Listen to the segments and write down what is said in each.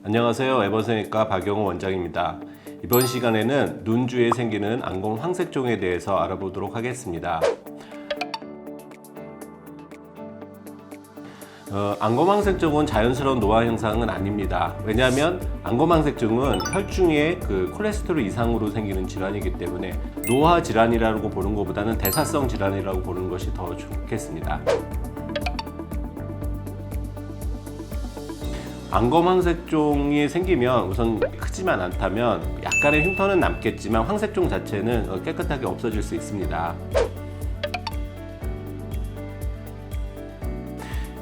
안녕하세요. 에버성형외과 박영호 원장입니다. 이번 시간에는 눈 주위에 생기는 안검 황색종에 대해서 알아보도록 하겠습니다. 안검 황색종은 자연스러운 노화 현상은 아닙니다. 왜냐하면 안검 황색종은 혈중의 콜레스테롤 이상으로 생기는 질환이기 때문에 노화 질환이라고 보는 것보다는 대사성 질환이라고 보는 것이 더 좋겠습니다. 안검 황색종이 생기면 우선 크지만 않다면 약간의 흉터는 남겠지만 황색종 자체는 깨끗하게 없어질 수 있습니다.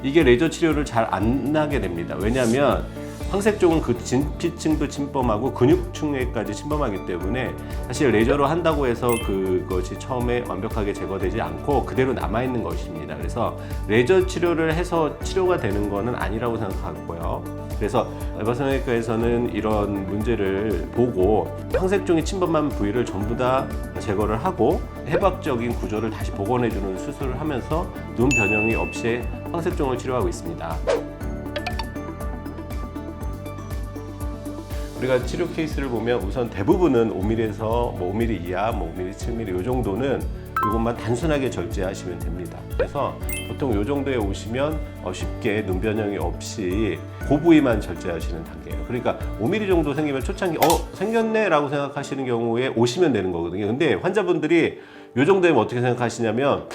이게 레이저 치료를 잘 안 나게 됩니다. 왜냐하면 황색종은 그 진피층도 침범하고 근육층에까지 침범하기 때문에 사실 레이저로 한다고 해서 그것이 처음에 완벽하게 제거되지 않고 그대로 남아있는 것입니다. 그래서 레이저 치료를 해서 치료가 되는 것은 아니라고 생각하고요. 그래서 에버성형외과에서는 이런 문제를 보고 황색종이 침범한 부위를 전부 다 제거를 하고 해박적인 구조를 다시 복원해주는 수술을 하면서 눈 변형이 없이 황색종을 치료하고 있습니다. 우리가 치료 케이스를 보면 우선 대부분은 5mm에서 5mm 이하, 5mm, 7mm 이 정도는 이것만 단순하게 절제하시면 됩니다. 그래서 보통 이 정도에 오시면 쉽게 눈 변형이 없이 그 부위만 절제하시는 단계예요. 그러니까 5mm 정도 생기면 초창기 생겼네 라고 생각하시는 경우에 오시면 되는 거거든요. 근데 환자분들이 이 정도면 어떻게 생각하시냐면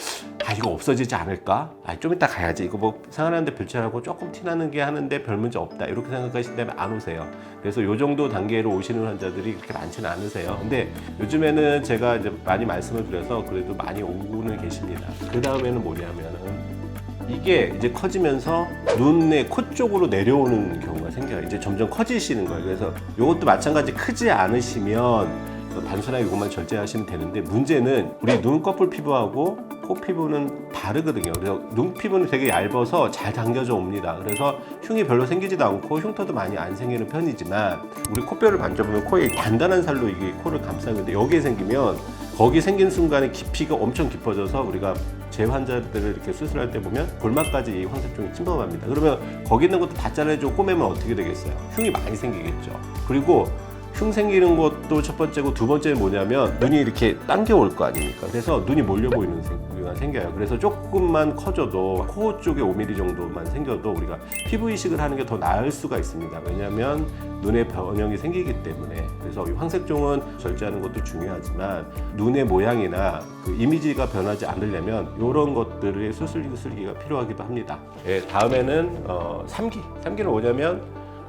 이거 없어지지 않을까? 좀 이따 가야지. 이거 뭐 생활하는데 별칠하고 조금 티나는 게 하는데 별 문제 없다. 이렇게 생각하신다면 안 오세요. 그래서 이 정도 단계로 오시는 환자들이 그렇게 많지는 않으세요. 근데 요즘에는 제가 이제 많이 말씀을 드려서 그래도 많이 오고는 계십니다. 그 다음에는 뭐냐면은 이게 이제 커지면서 눈의 코 쪽으로 내려오는 경우가 생겨요. 이제 점점 커지시는 거예요. 그래서 이것도 마찬가지 크지 않으시면 단순하게 이것만 절제하시면 되는데 문제는 우리 눈꺼풀 피부하고 코 피부는 다르거든요. 그래서 눈 피부는 되게 얇아서 잘 당겨져 옵니다. 그래서 흉이 별로 생기지도 않고 흉터도 많이 안 생기는 편이지만 우리 코뼈를 만져보면 코에 단단한 살로 이게 코를 감싸고 있는데 여기에 생기면 거기 생긴 순간에 깊이가 엄청 깊어져서 우리가 제 환자들을 이렇게 수술할 때 보면 골막까지 이 황색종이 침범합니다. 그러면 거기 있는 것도 다 잘라주고 꼬매면 어떻게 되겠어요? 흉이 많이 생기겠죠. 그리고 흉 생기는 것도 첫 번째고 두 번째는 뭐냐면 눈이 이렇게 당겨올 거 아닙니까? 그래서 눈이 몰려 보이는 경우가 생겨요. 그래서 조금만 커져도 코 쪽에 5mm 정도만 생겨도 우리가 피부 이식을 하는 게 더 나을 수가 있습니다. 왜냐하면 눈에 변형이 생기기 때문에. 그래서 이 황색종은 절제하는 것도 중요하지만 눈의 모양이나 이미지가 변하지 않으려면 이런 것들의 수술기가 필요하기도 합니다. 다음에는 3기는 뭐냐면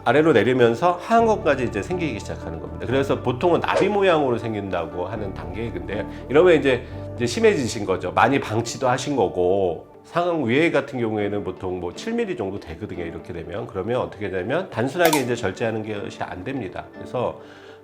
아래로 내리면서 하얀 것까지 이제 생기기 시작하는 겁니다. 그래서 보통은 나비 모양으로 생긴다고 하는 단계인데 이러면 이제 심해지신 거죠. 많이 방치도 하신 거고 상황 위에 같은 경우에는 보통 7mm 정도 되거든요. 이렇게 되면 그러면 어떻게 되냐면 단순하게 이제 절제하는 것이 안 됩니다. 그래서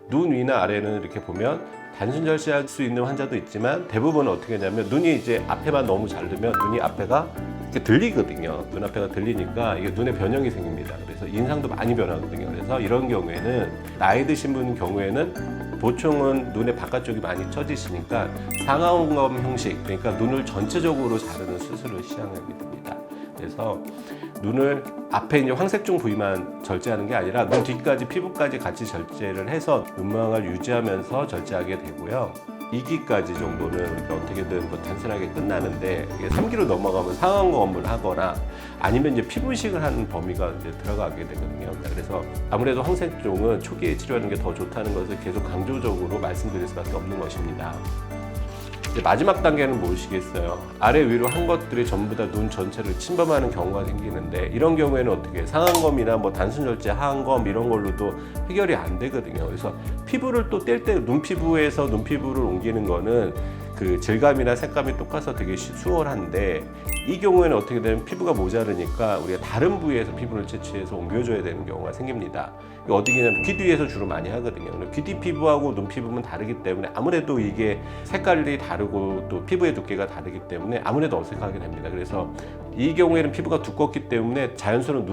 눈 위나 아래는 이렇게 보면 단순 절제할 수 있는 환자도 있지만 대부분은 어떻게 하냐면 눈이 이제 앞에만 너무 자르면 눈이 앞에가 이렇게 들리거든요. 눈 앞에가 들리니까 이게 눈에 변형이 생깁니다. 그래서 인상도 많이 변하거든요. 그래서 이런 경우에는 나이 드신 분 경우에는 보통은 눈의 바깥쪽이 많이 처지시니까 상하원검 형식, 그러니까 눈을 전체적으로 자르는 수술을 시행하게 됩니다. 그래서 눈을 앞에 이제 황색종 부위만 절제하는 게 아니라 눈 뒤까지 피부까지 같이 절제를 해서 눈망을 유지하면서 절제하게 되고요. 2기까지 정도는 우리가 어떻게든 단순하게 끝나는데 이게 3기로 넘어가면 상하검을 하거나 아니면 이제 피부 이식을 하는 범위가 이제 들어가게 되거든요. 그래서 아무래도 황색종은 초기에 치료하는 게 더 좋다는 것을 계속 강조적으로 말씀드릴 수밖에 없는 것입니다. 마지막 단계는 무엇이겠어요? 아래 위로 한 것들이 전부 다 눈 전체를 침범하는 경우가 생기는데 이런 경우에는 어떻게 상하검이나 단순 절제, 하안검 이런 걸로도 해결이 안 되거든요. 그래서 피부를 또 뗄 때 눈 피부에서 눈 피부를 옮기는 거는 질감이나 색감이 똑같아서 되게 수월한데 이 경우에는 어떻게 되면 피부가 모자르니까 우리가 다른 부위에서 피부를 채취해서 옮겨줘야 되는 경우가 생깁니다. 어디냐면 귀 뒤에서 주로 많이 하거든요. 귀 뒤 피부하고 눈 피부는 다르기 때문에 아무래도 이게 색깔이 다르고 또 피부의 두께가 다르기 때문에 아무래도 어색하게 됩니다. 그래서 이 경우에는 피부가 두껍기 때문에 자연스러운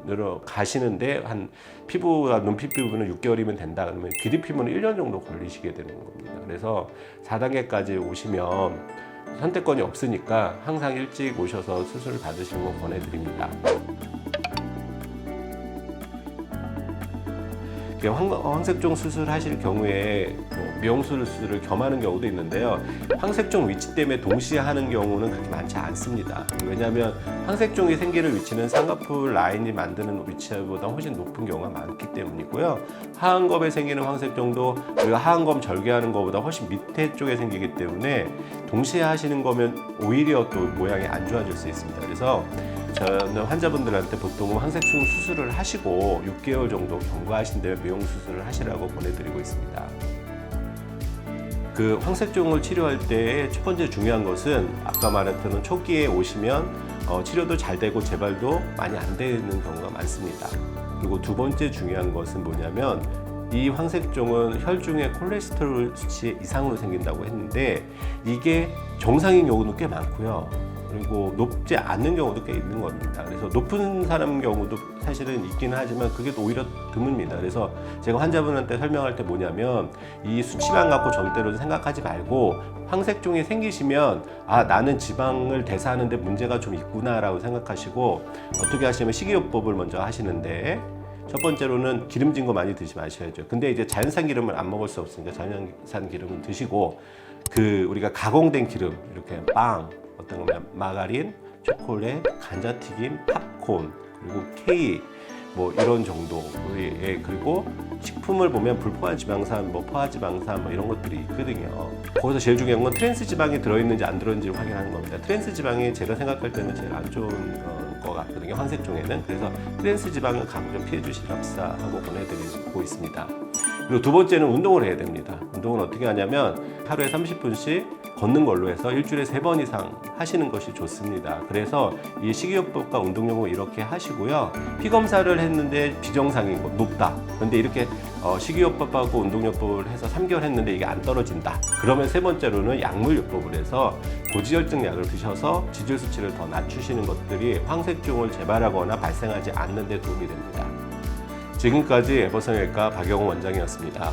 눈으로 가시는데 한 피부가 눈피 피부는 6개월이면 된다 그러면 귀 뒤 피부는 1년 정도 걸리시게 되는 겁니다. 그래서 4단계까지 오시면 선택권이 없으니까 항상 일찍 오셔서 수술을 받으시는 걸 권해드립니다. 황색종 수술하실 경우에 미용수술을 겸하는 경우도 있는데요. 황색종 위치 때문에 동시에 하는 경우는 그렇게 많지 않습니다. 왜냐하면 황색종이 생기는 위치는 쌍꺼풀 라인이 만드는 위치보다 훨씬 높은 경우가 많기 때문이고요. 하안검에 생기는 황색종도 우리가 하안검 절개하는 것보다 훨씬 밑에 쪽에 생기기 때문에 동시에 하시는 거면 오히려 또 모양이 안 좋아질 수 있습니다. 그래서 저는 환자분들한테 보통 황색종 수술을 하시고 6개월 정도 경과하신 다음에 미용 수술을 하시라고 보내드리고 있습니다. 그 황색종을 치료할 때 첫 번째 중요한 것은 아까 말했던 초기에 오시면 치료도 잘 되고 재발도 많이 안 되는 경우가 많습니다. 그리고 두 번째 중요한 것은 뭐냐면 이 황색종은 혈중의 콜레스테롤 수치 이상으로 생긴다고 했는데 이게 정상인 경우는 꽤 많고요. 그리고 높지 않는 경우도 꽤 있는 겁니다. 그래서 높은 사람 경우도 사실은 있기는 하지만 그게 또 오히려 드뭅니다. 그래서 제가 환자분한테 설명할 때 뭐냐면 이 수치만 갖고 절대로 생각하지 말고 황색종이 생기시면 아 나는 지방을 대사하는데 문제가 좀 있구나라고 생각하시고 어떻게 하시냐면 식이요법을 먼저 하시는데 첫 번째로는 기름진 거 많이 드시지 마셔야죠. 근데 이제 자연산 기름을 안 먹을 수 없으니까 자연산 기름은 드시고 그 우리가 가공된 기름 이렇게 빵 어떤 거면 마가린, 초콜릿, 감자튀김, 팝콘, 그리고 케이크 뭐 이런 정도. 예, 그리고 식품을 보면 불포화 지방산, 뭐 포화 지방산 뭐 이런 것들이 있거든요. 거기서 제일 중요한 건 트랜스 지방이 들어있는지 안 들어있는지 확인하는 겁니다. 트랜스 지방이 제가 생각할 때는 제일 안 좋은 것 같거든요. 황색종에는. 그래서 트랜스 지방은 강조 피해 주시랍사 하고 보내드리고 있습니다. 그리고 두 번째는 운동을 해야 됩니다. 운동은 어떻게 하냐면 하루에 30분씩 걷는 걸로 해서 일주일에 3번 이상 하시는 것이 좋습니다. 그래서 이 식이요법과 운동용을 이렇게 하시고요. 피 검사를 했는데 비정상인 거 높다. 그런데 이렇게 식이요법하고 운동요법을 해서 3개월 했는데 이게 안 떨어진다. 그러면 세 번째로는 약물요법을 해서 고지혈증 약을 드셔서 지질 수치를 더 낮추시는 것들이 황색종을 재발하거나 발생하지 않는 데 도움이 됩니다. 지금까지 에버성형외과 박영호 원장이었습니다.